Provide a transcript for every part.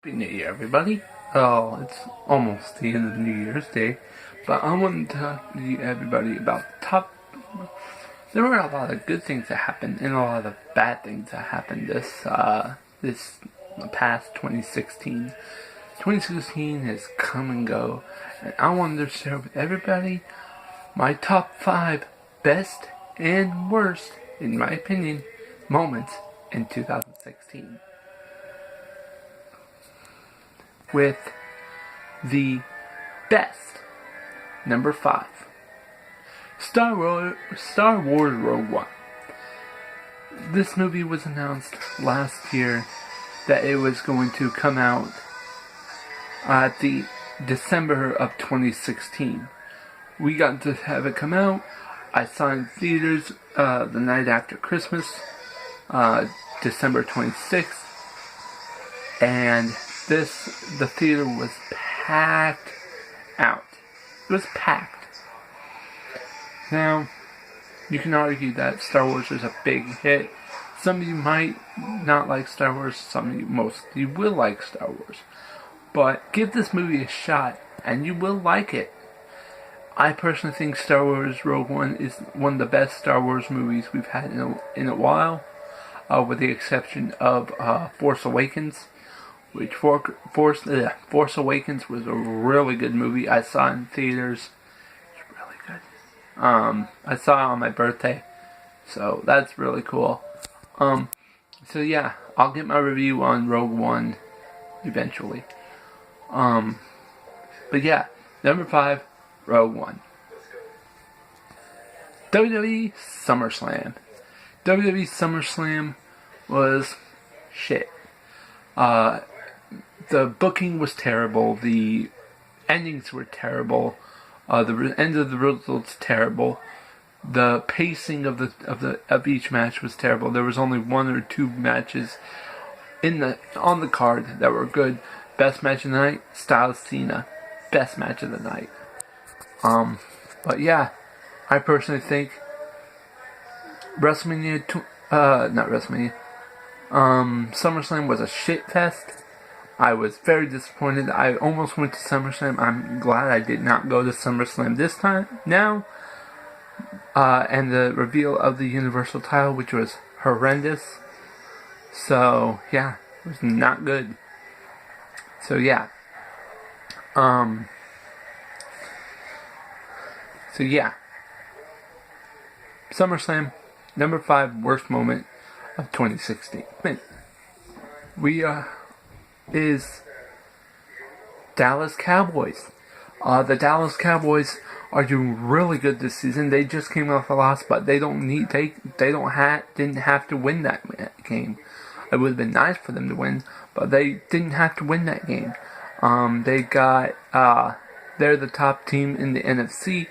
Happy New Year, everybody. Oh, it's almost the end of New Year's Day, but I want to talk to you, everybody, about There were a lot of good things that happened and a lot of bad things that happened this past 2016. 2016 has come and go, and I wanted to share with everybody my top 5 best and worst, in my opinion, moments in 2016. With the best, number 5, Star Wars Rogue One. This movie was announced last year that it was going to come out at the December of 2016. We got to have it come out. I saw it in theaters the night after Christmas, December 26th, and the theater was packed out. It was packed. Now, you can argue that Star Wars is a big hit. Some of you might not like Star Wars, most of you will like Star Wars. But give this movie a shot, and you will like it. I personally think Star Wars Rogue One is one of the best Star Wars movies we've had in a while, with the exception of Force Awakens. Which Force Awakens was a really good movie. I saw it in theaters. It's really good. I saw it on my birthday, so that's really cool. So yeah, I'll get my review on Rogue One eventually. But yeah, number 5, Rogue One. WWE SummerSlam. WWE SummerSlam was shit. The booking was terrible. The endings were terrible. The end of the results terrible. The pacing of each match was terrible. There was only 1 or 2 matches on the card that were good. Best match of the night, Styles Cena. Best match of the night. But yeah, I personally think SummerSlam was a shit fest. I was very disappointed. I almost went to SummerSlam. I'm glad I did not go to SummerSlam this time. Now, and the reveal of the Universal title, which was horrendous. So yeah, it was not good. So yeah. SummerSlam, number 5 worst moment of 2016. Is Dallas Cowboys. The Dallas Cowboys are doing really good this season. They just came off a loss, but didn't have to win that game. It would have been nice for them to win, but they didn't have to win that game. They're the top team in the NFC.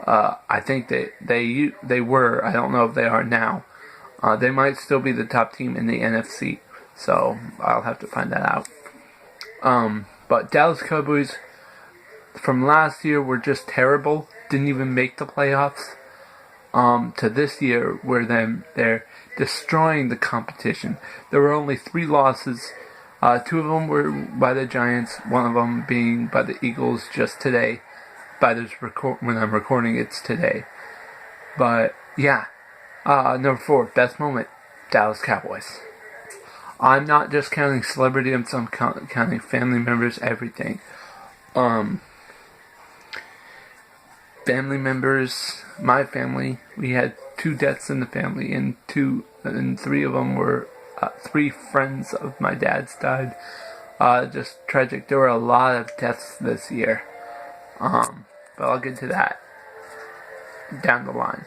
I think they were. I don't know if they are now. They might still be the top team in the NFC. So I'll have to find that out. But Dallas Cowboys from last year were just terrible. Didn't even make the playoffs. To this year, where they're destroying the competition. There were only 3 losses. 2 of them were by the Giants. 1 of them being by the Eagles just today. When I'm recording, it's today. But yeah, number 4, best moment, Dallas Cowboys. I'm not just counting celebrity, I'm counting family members, everything. Family members, my family, we had 2 deaths in the family, and 3 of them were 3 friends of my dad's died. Just tragic. There were a lot of deaths this year. But I'll get to that down the line.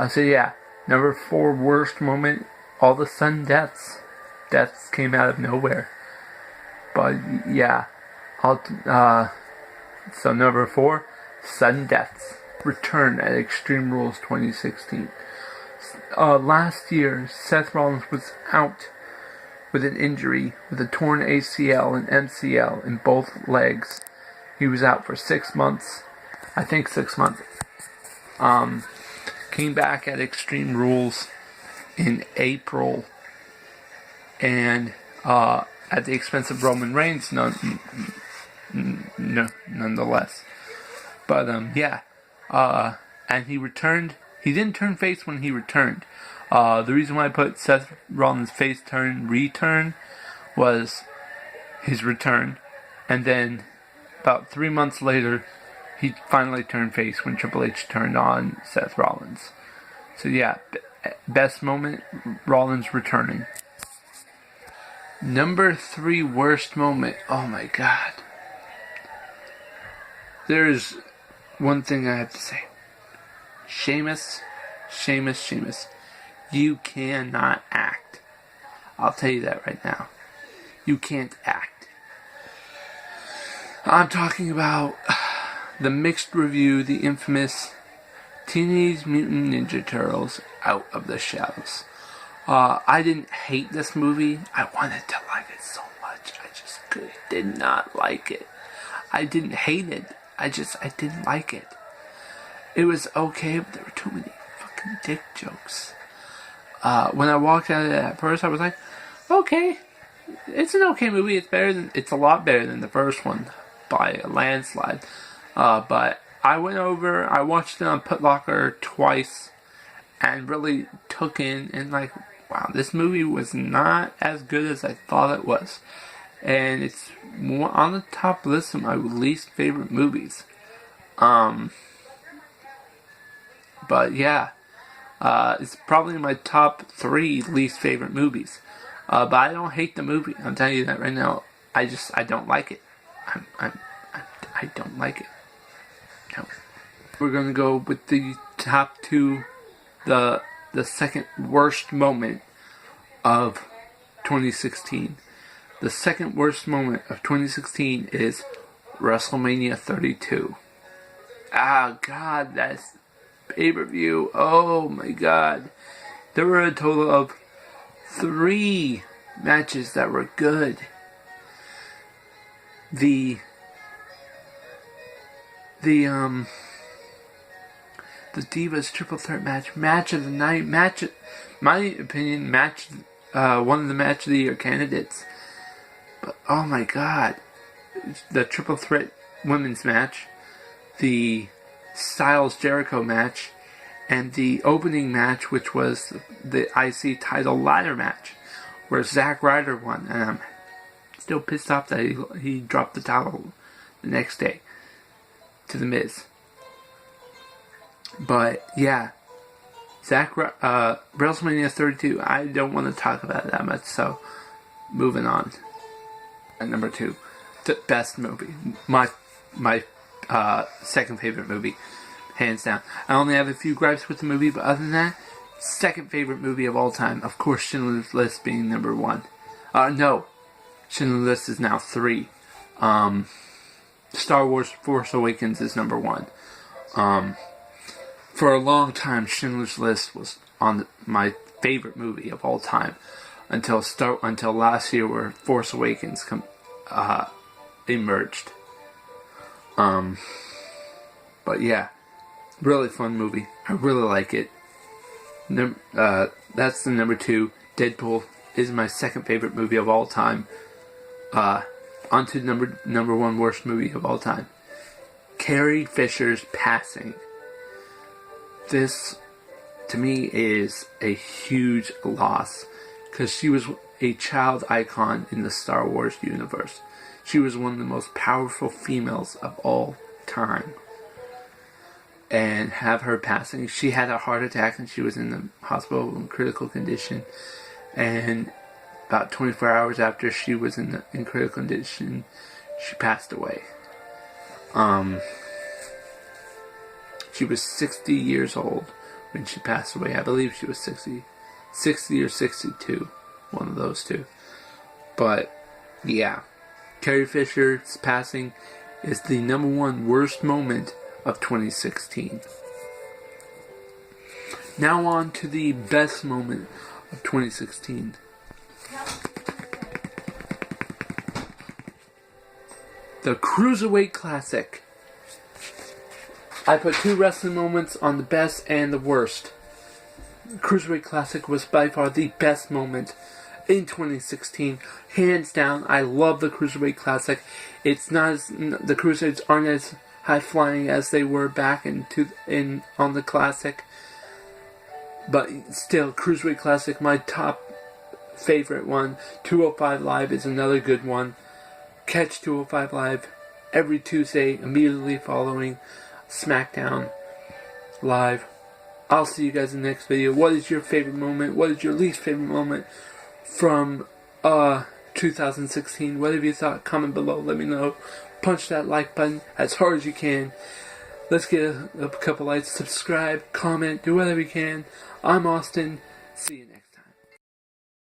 So yeah, number 4 worst moment, all the sudden deaths. Deaths came out of nowhere. But yeah, so number 4, sudden deaths. Return at Extreme Rules 2016. Last year, Seth Rollins was out with an injury, with a torn ACL and MCL in both legs. He was out for 6 months. I think 6 months. Came back at Extreme Rules in April, and at the expense of Roman Reigns, nonetheless. But yeah, and he returned. He didn't turn face when he returned. The reason why I put Seth Rollins' face return was his return, and then about 3 months later, he finally turned face when Triple H turned on Seth Rollins. So yeah, best moment, Rollins returning. Number 3 worst moment. Oh my God. There's one thing I have to say. Sheamus. You cannot act. I'll tell you that right now. You can't act. I'm talking about the mixed review, the infamous Teenage Mutant Ninja Turtles Out of the Shadows. I didn't hate this movie. I wanted to like it so much. I just did not like it. I didn't hate it. I didn't like it. It was okay, but there were too many fucking dick jokes. When I walked out of it at first, I was like, okay, it's an okay movie. It's a lot better than the first one by a landslide. But I watched it on Put Locker twice, and really took in and like, wow, this movie was not as good as I thought it was. And it's more on the top list of my least favorite movies. But yeah, it's probably my top 3 least favorite movies. But I don't hate the movie. I'm telling you that right now. I don't like it. I don't like it. No. We're gonna go with the top 2, the second worst moment of 2016. The second worst moment of 2016 is WrestleMania 32. Ah, God, that's pay-per-view. Oh my God. There were a total of 3 matches that were good. The Divas Triple Threat match of the night, my opinion, one of the match of the year candidates. But oh my God, the Triple Threat women's match, the Styles Jericho match, and the opening match, which was the IC title ladder match, where Zack Ryder won, and I'm still pissed off that he dropped the title the next day to The Miz. But yeah, WrestleMania 32, I don't want to talk about it that much, so moving on. And number 2, the best movie, my second favorite movie, hands down. I only have a few gripes with the movie, but other than that, second favorite movie of all time, of course, Schindler's List being number 1. No, Schindler's List is now 3. Star Wars Force Awakens is number 1. For a long time, Schindler's List was on my favorite movie of all time until last year, where Force Awakens emerged. But yeah, really fun movie. I really like it. That's the number 2. Deadpool is my second favorite movie of all time. On to number 1 worst movie of all time. Carrie Fisher's passing. This, to me, is a huge loss, because she was a child icon in the Star Wars universe. She was one of the most powerful females of all time. And have her passing, she had a heart attack and she was in the hospital in critical condition. And about 24 hours after she was in critical condition, she passed away. She was 60 years old when she passed away. I believe she was 60 or 62, one of those two. But yeah, Carrie Fisher's passing is the number 1 worst moment of 2016. Now on to the best moment of 2016. The Cruiserweight Classic. I put 2 wrestling moments on the best and the worst. The Cruiserweight Classic was by far the best moment in 2016. Hands down, I love the Cruiserweight Classic. It's not as, the Cruisers aren't as high flying as they were back on the Classic. But still, Cruiserweight Classic, my top favorite one. 205 Live is another good one. Catch 205 Live every Tuesday, immediately following SmackDown Live. I'll see you guys in the next video. What is your favorite moment? What is your least favorite moment from 2016? Whatever you thought, comment below. Let me know. Punch that like button as hard as you can. Let's get a couple likes. Subscribe, comment, do whatever you can. I'm Austin. See you next.